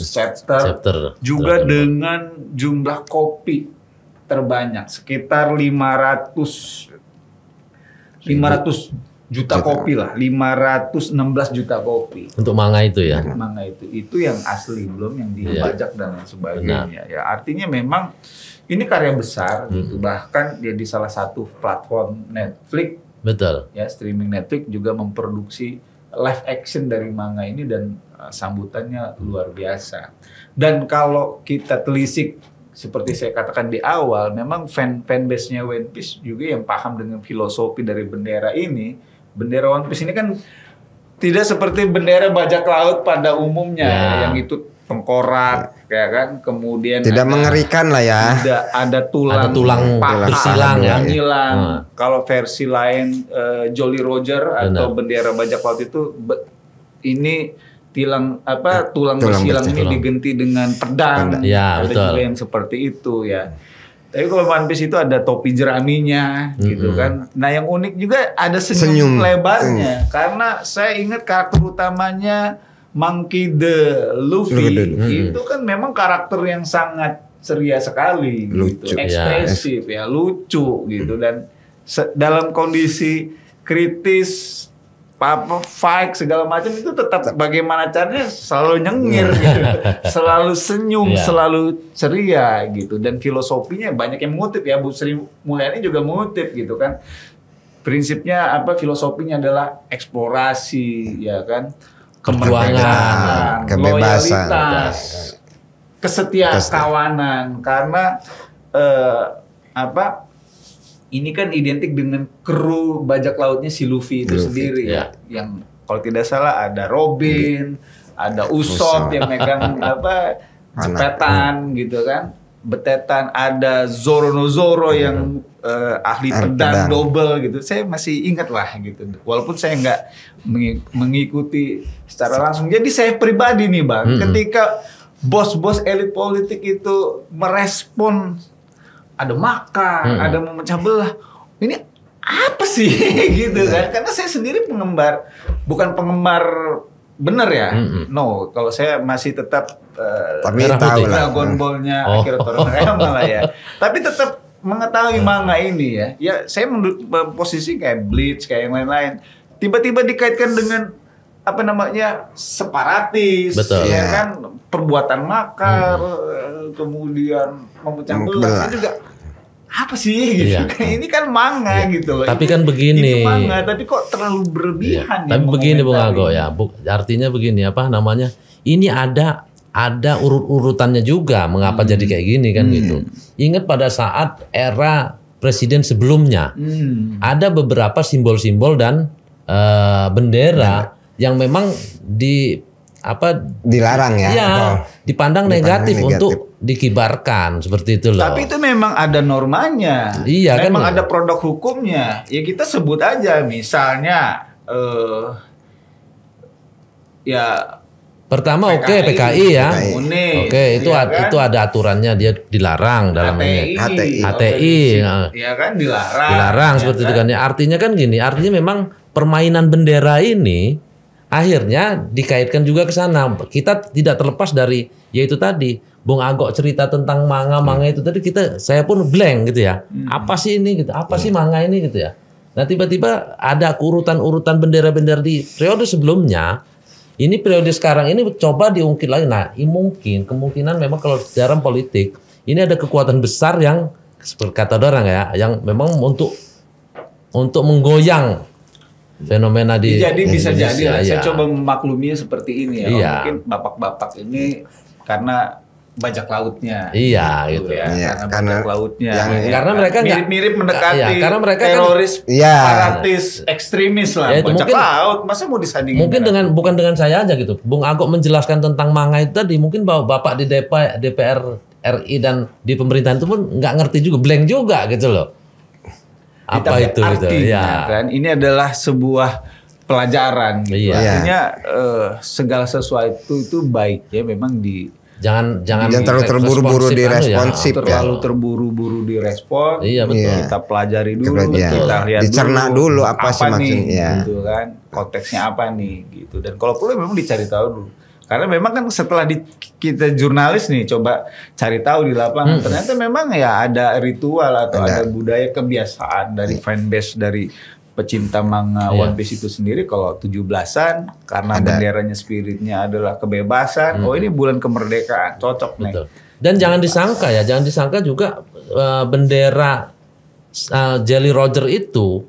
chapter. Juga dengan jumlah kopi terbanyak sekitar 500 juta kopi lah, 516 juta kopi. Untuk manga itu ya. Manga itu yang asli, belum yang dibajak dan lain sebagainya. Ya, artinya memang ini karya besar gitu. Bahkan dia di salah satu platform Netflix. Betul. Ya, streaming Netflix juga memproduksi live action dari manga ini, dan sambutannya luar biasa. Dan kalau kita telisik seperti saya katakan di awal, memang fanbase-nya One Piece juga yang paham dengan filosofi dari bendera ini. Bendera One Piece ini kan tidak seperti bendera bajak laut pada umumnya, yang itu tengkorak, ya kan, kemudian tidak mengerikan lah ya. Ada tulang bersilang ya. Kalau versi lain Jolly Roger atau bendera bajak laut itu ini tulang bersilang ini diganti dengan pedang. Ya, ada betul. juga yang seperti itu ya. Tapi kalau One Piece itu ada topi jeraminya gitu kan. Nah, yang unik juga ada senyum lebarnya karena saya ingat karakter utamanya Monkey D. Luffy itu kan memang karakter yang sangat ceria sekali, lucu, gitu. Ekspresif ya, lucu gitu, dan dalam kondisi kritis, fight segala macam itu tetap bagaimana caranya selalu nyengir gitu, selalu senyum, selalu ceria gitu, dan filosofinya banyak yang mengutip ya, Bu Sri Mulyani juga mengutip gitu kan. Prinsipnya filosofinya adalah eksplorasi ya kan. Perjuangan, kebebasan, loyalitas, kesetiakawanan, karena ini kan identik dengan kru bajak lautnya si Luffy itu sendiri ya. Yang kalau tidak salah ada Robin, ada Usopp yang megang cepetan gitu kan, betetan, ada Zoro yang ahli pedang double gitu. Saya masih ingat lah gitu. Walaupun saya nggak mengikuti secara langsung. Jadi saya pribadi nih Bang, ketika bos-bos elit politik itu merespon ada makar, ada memecah belah, ini apa sih gitu kan? Karena saya sendiri bukan penggemar bener ya. No, kalau saya masih tetap Dragon Ball-nya Akira Toriyama lah ya. Tapi tetap mengetahui manga ini ya. Ya saya posisi kayak Bleach, kayak yang lain-lain. Tiba-tiba dikaitkan dengan separatis, ya kan, perbuatan makar, kemudian memecah belah. Saya juga apa sih gitu? Ini kan manga gitu loh. Tapi kan begini. Ini manga, tapi kok terlalu berlebihan. Tapi begini Bung Ago ya. Artinya begini ini ada urut-urutannya juga mengapa jadi kayak gini kan gitu. Ingat pada saat era presiden sebelumnya ada beberapa simbol-simbol dan bendera yang memang dilarang ya. Iya, dipandang negatif untuk dikibarkan seperti itu loh. Tapi itu memang ada normanya. Iya, memang kan, ada produk hukumnya. Ya kita sebut aja misalnya pertama PKI ya. Itu ya kan? itu ada aturannya, dia dilarang dalam HTI. Ya kan dilarang. Dilarang seperti itu kan. Artinya kan gini, artinya memang permainan bendera ini akhirnya dikaitkan juga ke sana. Kita tidak terlepas dari yaitu tadi Bung Agok cerita tentang manga itu tadi, saya pun blank gitu ya. Apa sih ini gitu? Apa sih manga ini gitu ya? Nah, tiba-tiba ada urutan-urutan bendera-bendera di periode sebelumnya. Ini periode sekarang ini coba diungkit lagi. Nah, kemungkinan memang kalau dalam politik ini ada kekuatan besar yang seperti kata orang ya, yang memang untuk menggoyang fenomena di bisa Indonesia, jadi lah. Saya coba memakluminya seperti ini ya. Mungkin bapak-bapak ini karena bajak lautnya. Iya gitu ya. Karena bajak lautnya. Karena mereka mirip-mirip mendekati karena mereka teroris, separatis, ekstremis lah. Bajak laut, masa mau disandingin? Mungkin bukan dengan saya aja gitu. Bung Agok menjelaskan tentang manga itu tadi, mungkin bapak di DPR RI dan di pemerintahan itu pun nggak ngerti juga, blank juga gitu loh. Apa itu artinya, kan ini adalah sebuah pelajaran gitu. Artinya segala sesuatu itu baik ya, memang jangan terlalu terburu-buru diresponsif ya. Terlalu terburu-buru direspon. Iya betul. Kita pelajari dulu, kita lihat dicerna dulu apa sih maksudnya gitu kan. Konteksnya apa nih gitu. Dan kalau perlu memang dicari tahu dulu. Karena memang kan setelah kita jurnalis nih coba cari tahu di lapangan, ternyata memang ya ada ritual atau ada budaya kebiasaan dari fanbase dari pecinta manga One Piece itu sendiri. Kalau 17-an karena benderanya, spiritnya adalah kebebasan. Oh, ini bulan kemerdekaan, cocok nih. Betul. Dan jangan disangka juga bendera Jolly Roger itu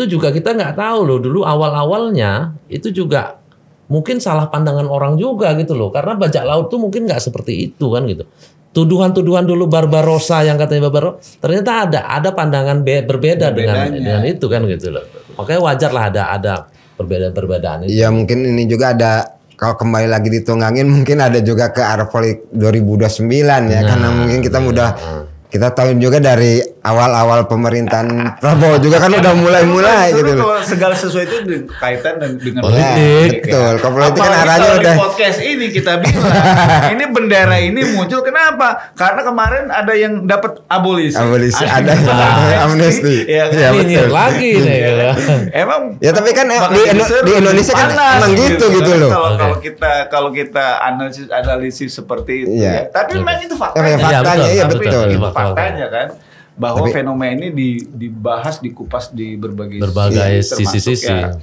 juga kita nggak tahu loh, dulu awal-awalnya itu juga mungkin salah pandangan orang juga gitu loh. Karena bajak laut tuh mungkin nggak seperti itu kan gitu. Tuduhan-tuduhan dulu Barbarossa yang katanya Barbarossa, ternyata ada pandangan berbeda dengan itu kan gitu loh. Makanya wajar lah ada perbedaan-perbedaan itu. Ya mungkin ini juga ada, kalau kembali lagi ditunggangin mungkin ada juga ke arah politik 2029 ya, karena mungkin kita kita tahu juga dari awal-awal pemerintahan Prabowo juga kan udah mulai gitu loh. Segala sesuatu itu berkaitan dengan politik. Betul. Kalau politik kan arahnya udah. Di podcast ini kita bilang ini bendera ini muncul kenapa? Karena kemarin ada yang dapat abolisi. Ada amnesti. Ya, betul. Lagi nih. Emang ya tapi kan di Indonesia kan emang gitu loh. Kalau kita analisis seperti itu ya. Tapi memang itu faktanya. Faktanya iya betul. Faktanya kan bahwa fenomena ini dibahas, dikupas di berbagai sisi. Ya,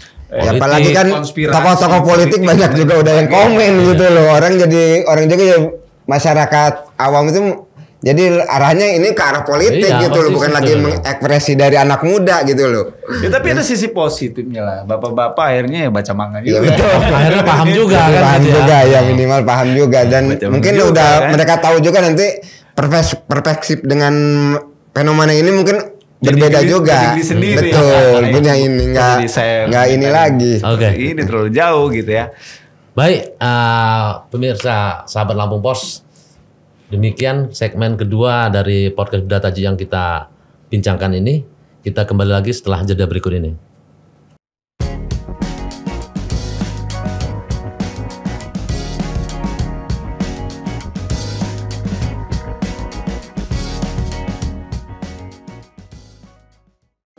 apalagi kan tokoh-tokoh politik banyak juga udah yang komen gitu loh. Orang juga ya, masyarakat awam itu jadi arahnya ini ke arah politik gitu loh, bukan lagi mengekspresi dari anak muda gitu loh. Ya tapi ada sisi positifnya lah. Bapak-bapak akhirnya ya baca manga juga. Ya, betul. Akhirnya paham juga kan. Paham juga ya, minimal paham juga, dan mungkin udah mereka tahu juga nanti perspektif dengan fenomena ini mungkin berbeda juga. Betul, punya ini nggak ini lagi. Ini terlalu jauh gitu ya. Baik, pemirsa sahabat Lampung Pos, demikian segmen kedua dari podcast Data yang kita bincangkan ini. Kita kembali lagi setelah jeda berikut ini.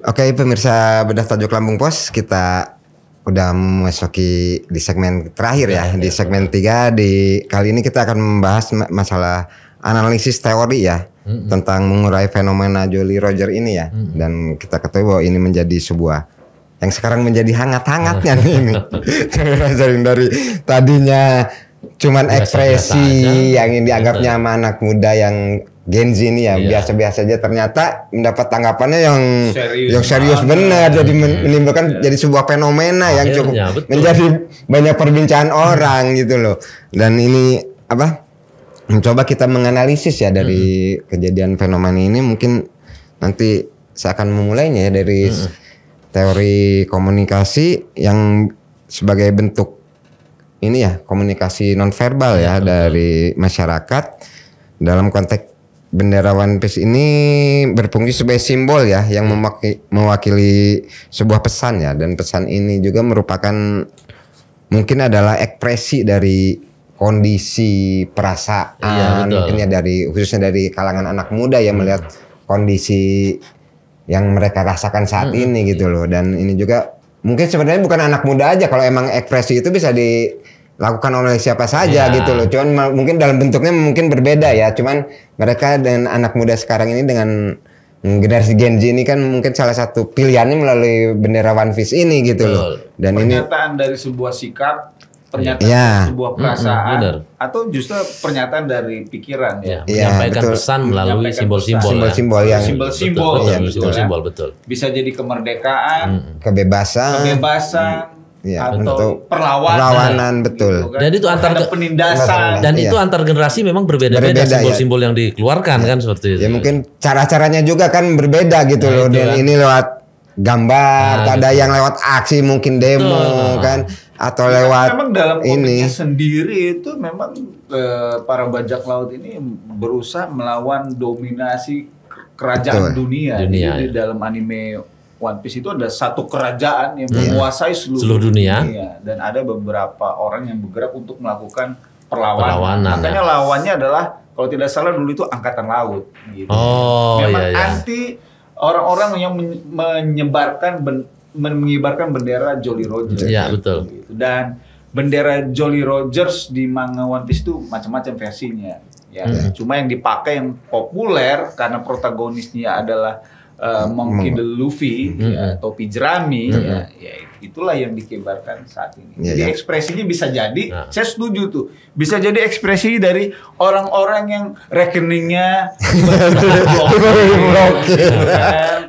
Oke, pemirsa Bedah Tajuk Lampung Pos, kita udah memasuki di segmen terakhir ya. Di segmen 3 kali ini kita akan membahas masalah analisis teori ya, tentang mengurai fenomena Jolly Roger ini ya. Dan kita ketahui bahwa ini menjadi sebuah yang sekarang menjadi hangat-hangatnya nih ini. Jolly Roger dari tadinya cuman ekspresi yang dianggapnya sama anak muda yang Gen Z ini ya biasa-biasa aja, ternyata mendapat tanggapannya yang serius benar, jadi menimbulkan jadi sebuah fenomena yang cukup menjadi banyak perbincangan orang gitu loh. Dan ini mencoba kita menganalisis ya dari kejadian fenomena ini. Mungkin nanti saya akan memulainya ya dari teori komunikasi yang sebagai bentuk ini ya, komunikasi nonverbal ya dari masyarakat. Dalam konteks bendera One Piece ini berfungsi sebagai simbol ya, yang mewakili sebuah pesan ya, dan pesan ini juga merupakan mungkin adalah ekspresi dari kondisi perasaan mungkin ya, khususnya dari kalangan anak muda yang melihat kondisi yang mereka rasakan saat ini gitu loh. Dan ini juga mungkin sebenarnya bukan anak muda aja, kalau emang ekspresi itu bisa dilakukan oleh siapa saja gitu loh. Cuman mungkin dalam bentuknya mungkin berbeda ya. Cuman mereka dan anak muda sekarang ini dengan generasi Gen Z ini kan mungkin salah satu pilihannya melalui bendera One Piece ini gitu loh. Dan pernyataan dari sebuah sikap, pernyataan dari sebuah perasaan, atau justru pernyataan dari pikiran ya. Menyampaikan pesan melalui simbol-simbol yang simbol betul. Bisa jadi kemerdekaan, kebebasan, atau perlawanan betul. Gitu kan. Dan itu antar penindasan. Dan itu antar generasi memang berbeda-beda simbol-simbol yang dikeluarkan kan seperti itu. Ya mungkin cara-caranya juga kan berbeda gitu loh. Dan ini lewat gambar, ada yang lewat aksi mungkin demo kan, atau lewat memang dalam konteksnya sendiri itu memang para bajak laut ini berusaha melawan dominasi kerajaan dunia. Jadi dalam anime One Piece itu ada satu kerajaan yang menguasai seluruh dunia, dan ada beberapa orang yang bergerak untuk melakukan perlawanan. Makanya lawannya adalah, kalau tidak salah dulu itu angkatan laut. Gitu. Memang anti orang-orang yang mengibarkan bendera Jolly Roger. Iya betul. Gitu. Dan bendera Jolly Rogers di manga One Piece itu macam-macam versinya. Ya, cuma yang dipakai yang populer karena protagonisnya adalah Monkey D. Luffy, topi jerami, ya itulah yang dikibarkan saat ini. Jadi ekspresinya bisa jadi, saya setuju tuh, bisa jadi ekspresi dari orang-orang yang rekeningnya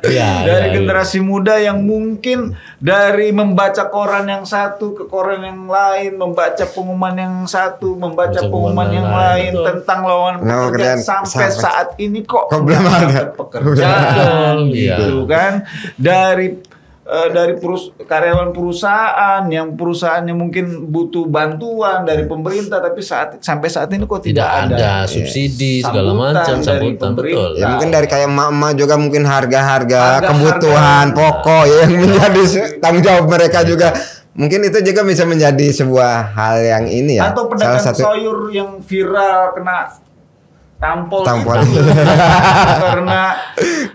Dari generasi muda yang mungkin dari membaca koran yang satu ke koran yang lain, membaca pengumuman yang satu, membaca pengumuman yang lain tentang lowongan pekerjaan sampai saat ini kok belum ada pekerjaan gitu kan. Dari karyawan perusahaan yang perusahaannya mungkin butuh bantuan dari pemerintah, tapi sampai saat ini kok tidak ada subsidi segala macam sambutan, betul. Ya mungkin dari kayak emak-emak juga mungkin harga kebutuhan pokok yang menjadi tanggung jawab mereka juga. Mungkin itu juga bisa menjadi sebuah hal yang ini ya. Atau pedagang sayur yang viral kena tampol. Karena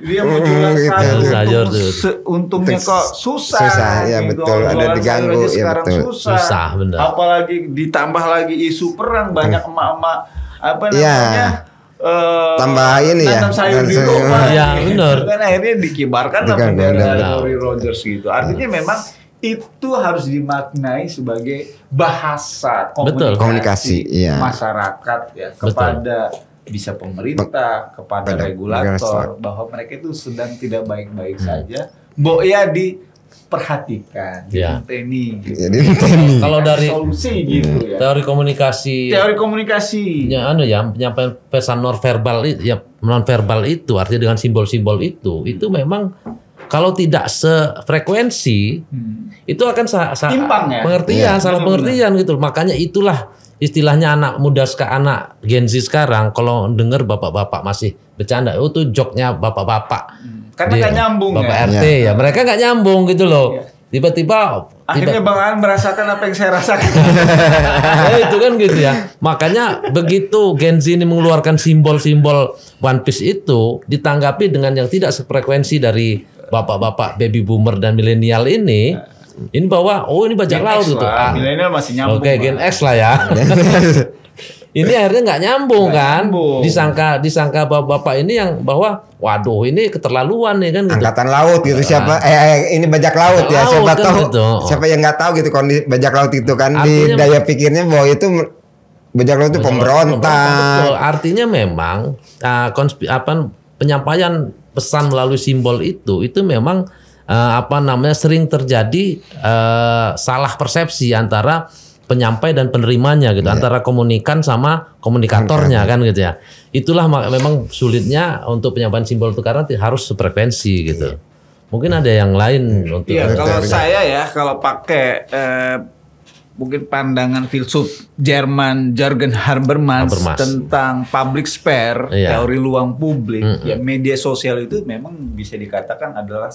dia mau jualan sayur untungnya kok susah ya gitu. Betul, ada diganggu ya betul. Susah benar. Apalagi ditambah lagi isu perang, banyak emak-emak tambah ini ya sayur di rumah benar. Kan akhirnya dikibarkan sama Rory Rogers gitu. Artinya memang itu harus dimaknai sebagai bahasa komunikasi masyarakat ya kepada bisa pemerintah, kepada regulator, bahwa mereka itu sedang tidak baik-baik saja. Ya diperhatikan, ditenteni. Kalau dari solusi gitu ya. Teori komunikasi. Penyampaian pesan non verbal itu artinya dengan simbol-simbol itu memang kalau tidak sefrekuensi itu akan salah pengertian gitu. Makanya itulah istilahnya anak muda anak Gen Z sekarang kalau dengar bapak-bapak masih bercanda, tuh joknya bapak-bapak. Karena nggak nyambung Bapak RT ya. Mereka nggak nyambung gitu loh. Tiba-tiba akhirnya Bang Aan merasakan apa yang saya rasakan. Itu kan gitu ya. Makanya begitu Gen Z ini mengeluarkan simbol-simbol One Piece itu ditanggapi dengan yang tidak sefrekuensi dari bapak-bapak baby boomer dan milenial ini bahwa ini bajak laut itu. Milenial masih nyambung. Oke, Gen X lah ya. Ini akhirnya nggak nyambung kan? Disangka bapak-bapak ini yang bahwa waduh ini keterlaluan nih kan. Angkatan laut gitu siapa? Ini bajak laut ya. Siapa tahu? Siapa yang nggak tahu gitu kondisi bajak laut itu kan di daya pikirnya bahwa itu bajak laut itu pemberontak. Artinya memang penyampaian pesan melalui simbol itu memang sering terjadi salah persepsi antara penyampai dan penerimanya gitu, antara komunikan sama komunikatornya kan gitu ya. Itulah memang sulitnya untuk penyampaian simbol itu karena harus sefrekuensi gitu. Mungkin ada yang lain untuk kalau saya ya kalau pakai mungkin pandangan filsuf Jerman Jürgen Habermas tentang public sphere, teori ruang publik, ya media sosial itu memang bisa dikatakan adalah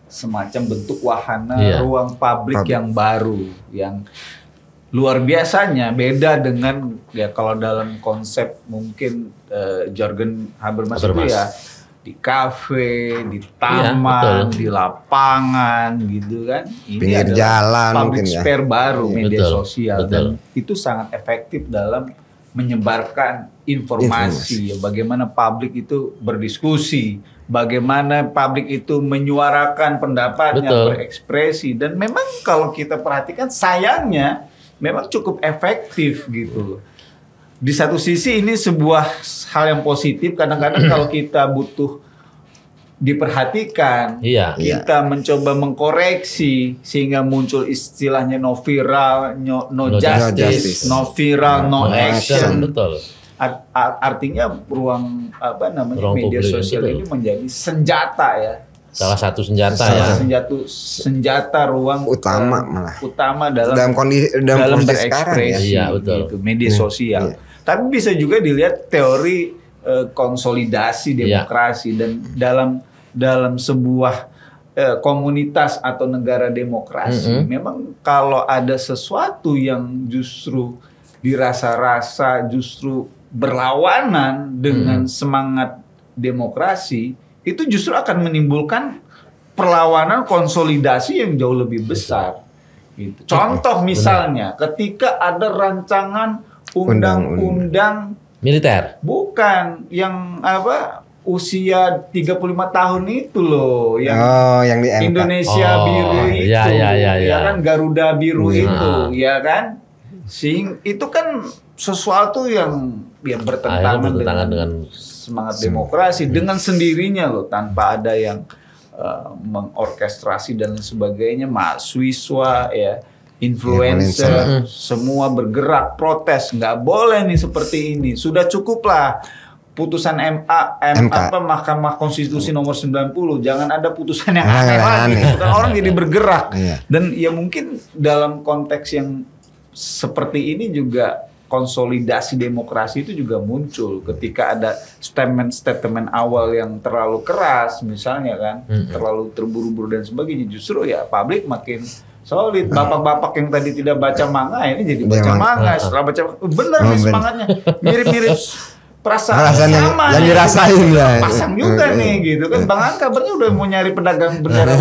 semacam bentuk wahana ruang publik yang baru, yang luar biasanya beda dengan ya kalau dalam konsep mungkin Jürgen Habermas itu ya di kafe, di taman, di lapangan gitu kan. Ini pinggir jalan public sphere baru media sosial dan itu sangat efektif dalam menyebarkan informasi. Bagaimana publik itu berdiskusi, bagaimana publik itu menyuarakan pendapatnya, berekspresi, dan memang kalau kita perhatikan sayangnya memang cukup efektif gitu. Di satu sisi ini sebuah hal yang positif. Kadang-kadang kalau kita butuh diperhatikan, kita mencoba mengkoreksi sehingga muncul istilahnya no viral, no justice, no viral, no action. Artinya ruang media sosial ini menjadi senjata ya. Salah satu senjata senjata ruang utama dalam berekspresi gitu, media sosial. Tapi bisa juga dilihat teori konsolidasi demokrasi dan dalam sebuah komunitas atau negara demokrasi. Memang kalau ada sesuatu yang justru dirasa-rasa justru berlawanan dengan semangat demokrasi, itu justru akan menimbulkan perlawanan konsolidasi yang jauh lebih besar. Gitu. Contoh misalnya, ketika ada rancangan undang-undang militer, bukan yang usia 35 tahun itu loh, yang di Indonesia biru itu, ya kan Garuda biru itu, ya kan, itu kan sesuatu yang bertentangan dengan semangat demokrasi dengan sendirinya loh, tanpa ada yang mengorkestrasi dan sebagainya, mahasiswa ya, influencer, semua bergerak protes, nggak boleh nih seperti ini, sudah cukuplah putusan Mahkamah Konstitusi nomor 90, jangan ada putusan yang aneh lagi, kan orang jadi bergerak. Dan ya mungkin dalam konteks yang seperti ini juga konsolidasi demokrasi itu juga muncul ketika ada statement awal yang terlalu keras misalnya kan, terlalu terburu-buru dan sebagainya, justru ya publik makin solid. Bapak-bapak yang tadi tidak baca manga ini jadi baca manga, setelah baca bener nih semangatnya, mirip-mirip perasaan yang dirasain ya. Pasang juga nih gitu kan. Bang An kabarnya udah mau nyari pedagang bendera.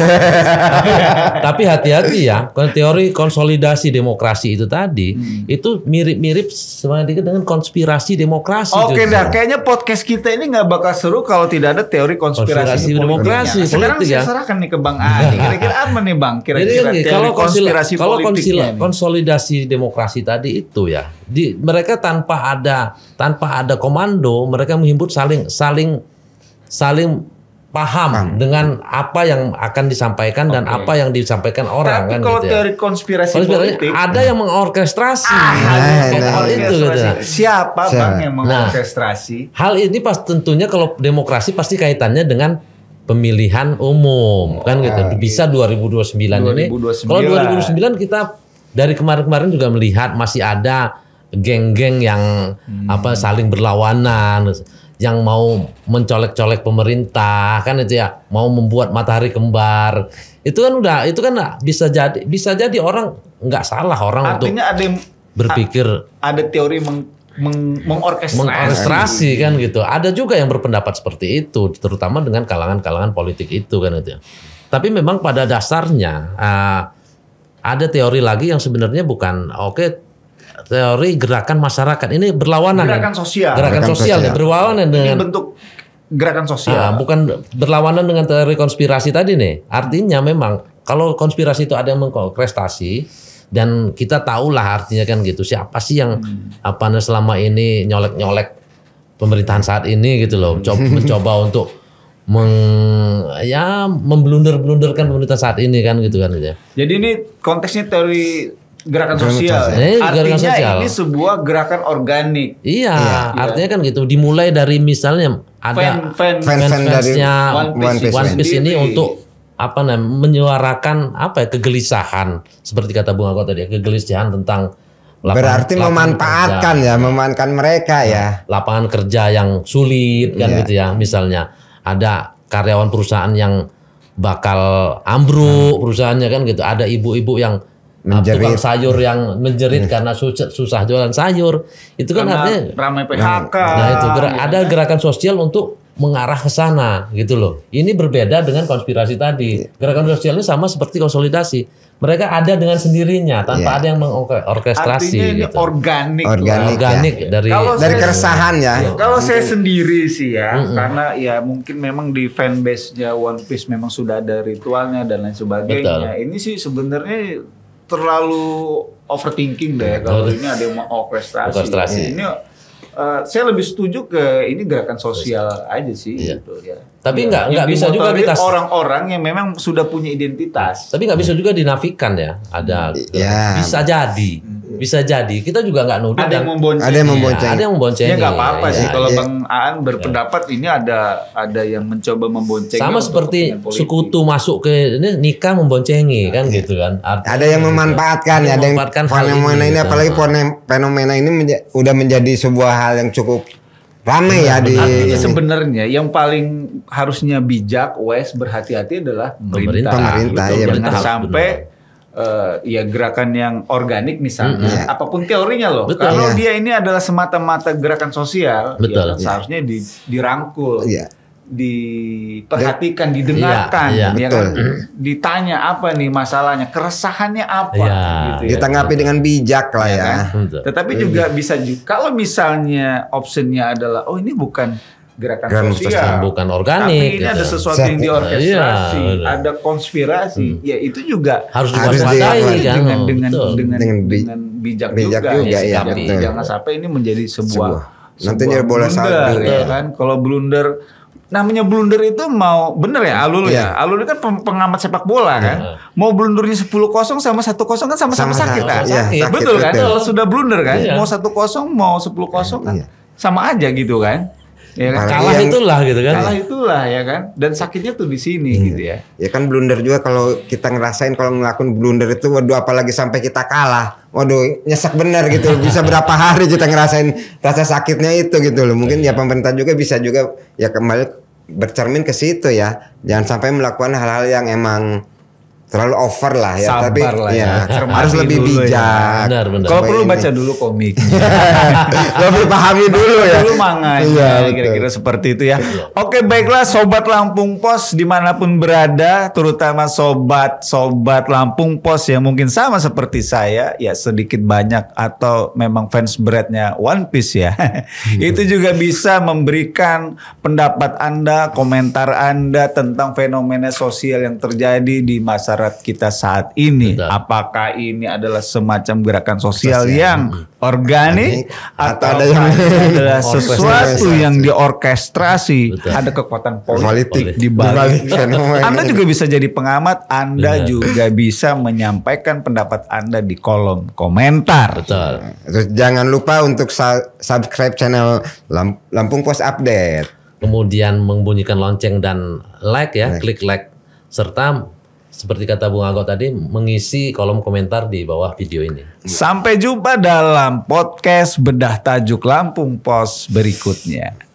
Tapi hati-hati ya, teori konsolidasi demokrasi itu tadi itu mirip-mirip sedikit dengan konspirasi demokrasi. Oke dah, kayaknya podcast kita ini nggak bakal seru kalau tidak ada teori konspirasi demokrasi. Sekarang saya serahkan nih ke Bang An. Kira-kira apa nih Bang? Kira-kira teori konspirasi politiknya. Kalau konsolidasi demokrasi tadi itu ya, mereka tanpa ada komando, mereka menghimpun saling paham dengan apa yang akan disampaikan dan apa yang disampaikan orang. Tapi kan kalau gitu teori konspirasi politik ada yang mengorkestrasi hal itu gitu. Siapa Bang yang mengorkestrasi? Hal ini tentunya kalau demokrasi pasti kaitannya dengan pemilihan umum kan gitu. Bisa 2029 ini. Kalau 2029 kita dari kemarin-kemarin juga melihat masih ada geng-geng yang saling berlawanan, yang mau mencolek-colek pemerintah kan itu ya, mau membuat matahari kembar. Itu kan bisa jadi orang nggak salah orang. Artinya untuk ada yang berpikir ada teori mengorkestrasi kan gitu. Ada juga yang berpendapat seperti itu, terutama dengan kalangan-kalangan politik itu kan itu. Tapi memang pada dasarnya ada teori lagi yang sebenarnya bukan teori gerakan masyarakat ini berlawanan. Gerakan sosial. Gerakan sosial ya, berlawanan dengan ini bentuk gerakan sosial. Bukan berlawanan dengan teori konspirasi tadi nih. Artinya memang kalau konspirasi itu ada yang mengorkestrasi dan kita tahulah artinya kan gitu. Siapa sih yang selama ini nyolek-nyolek pemerintahan saat ini gitu loh. Mencoba untuk memblunder-blunderkan pemerintahan saat ini kan gitu kan. Jadi ini konteksnya teori gerakan sosial. Artinya ini sebuah gerakan organik. Iya, artinya kan gitu. Dimulai dari misalnya ada fansnya One Piece ini untuk menyuarakan kegelisahan seperti kata Bung Ako tadi, kegelisahan tentang berarti memanfaatkan mereka ya. Lapangan kerja yang sulit kan gitu ya. Misalnya ada karyawan perusahaan yang bakal ambruk perusahaannya kan gitu. Ada ibu-ibu yang tukang sayur yang menjerit karena susah jualan sayur. Itu kan artinya ramai PHK. Nah itu ada gerakan sosial untuk mengarah ke sana gitu loh. Ini berbeda dengan konspirasi tadi. Gerakan sosial ini sama seperti konsolidasi. Mereka ada dengan sendirinya tanpa ada yang mengorkestrasi. Artinya ini gitu. organik ya. dari keresahan ya. Kalau saya sendiri sih ya, karena ya mungkin memang di fanbase-nya One Piece memang sudah ada ritualnya dan lain sebagainya. Betul. Ini sih sebenarnya terlalu overthinking deh kalau ini ada yang mau orkestrasi. Ini saya lebih setuju ke ini gerakan sosial aja sih gitu ya. Tapi nggak bisa juga kita orang-orang yang memang sudah punya identitas. Tapi nggak bisa juga dinafikan ya. Ada bisa jadi. Kita juga nggak nuduh. Ada yang membonceng. Ya nggak apa-apa sih kalau Bang Aan berpendapat ini ada yang mencoba membonceng. Sama seperti sekutu masuk ke ini nikah memboncengi kan gitu kan. Ada yang memanfaatkan ya. Ada yang fenomena ini apalagi fenomena ini udah menjadi sebuah hal yang cukup ramai ya di. Artinya sebenarnya yang paling harusnya bijak, berhati-hati adalah pemerintah. Jangan sampai gerakan yang organik misalnya, apapun teorinya loh. Kalau dia ini adalah semata-mata gerakan sosial, seharusnya dirangkul, diperhatikan, didengarkan, kan? Ditanya apa nih masalahnya, keresahannya apa, gitu ya. Ditanggapi dengan bijak lah ya. Kan? Tetapi juga bisa kalau misalnya optionnya adalah ini bukan gerakan sosial, bukan organik, tapi ini ada sesuatu yang diorkestrasi, ada konspirasi, ya itu juga harus diwaspadai kan dengan bijak juga ya. Tapi jangan sampai ini menjadi sebuah nanti bola salju ya kan. Kalau blunder, namanya blunder itu mau bener ya Alul ya. Alul kan pengamat sepak bola kan. Mau blundernya 10-0 sama 1-0 kan sama-sama sakit kan. Betul kan? Kalau sudah blunder kan, mau 1-0 mau 10-0 kan sama aja gitu kan. Ya kan? Kalah itulah gitu kan. Kalah itulah ya kan. Dan sakitnya tuh di sini gitu ya. Ya kan blunder juga kalau kita ngerasain kalau ngelakuin blunder itu waduh apalagi sampai kita kalah. Waduh nyesek bener gitu. Bisa berapa hari kita ngerasain rasa sakitnya itu gitu loh. Mungkin ya pemerintah juga bisa juga ya kembali bercermin ke situ ya. Jangan sampai melakukan hal-hal yang emang terlalu over lah ya. Sabar tapi lah ya. harus lebih bijak. Benar. Kalau perlu baca dulu komik. Lebih pahami dulu ya. Dulu manganya kira-kira seperti itu ya. Oke baiklah Sobat Lampung Pos dimanapun berada, terutama sobat Lampung Pos yang mungkin sama seperti saya, ya sedikit banyak atau memang fans beratnya One Piece ya. Itu juga bisa memberikan pendapat Anda, komentar Anda tentang fenomena sosial yang terjadi di masyarakat kita saat ini. Betul. Apakah ini adalah semacam gerakan sosial yang organik atau ada yang adalah sesuatu yang diorkestrasi? Betul. Ada kekuatan politik di balik. Anda juga bisa jadi pengamat, Anda juga bisa menyampaikan pendapat Anda di kolom komentar. Betul. Terus jangan lupa untuk subscribe channel Lampung Pos Update. Kemudian membunyikan lonceng dan like ya, klik like serta seperti kata Bung Ago tadi mengisi kolom komentar di bawah video ini. Sampai jumpa dalam podcast Bedah Tajuk Lampung Pos berikutnya.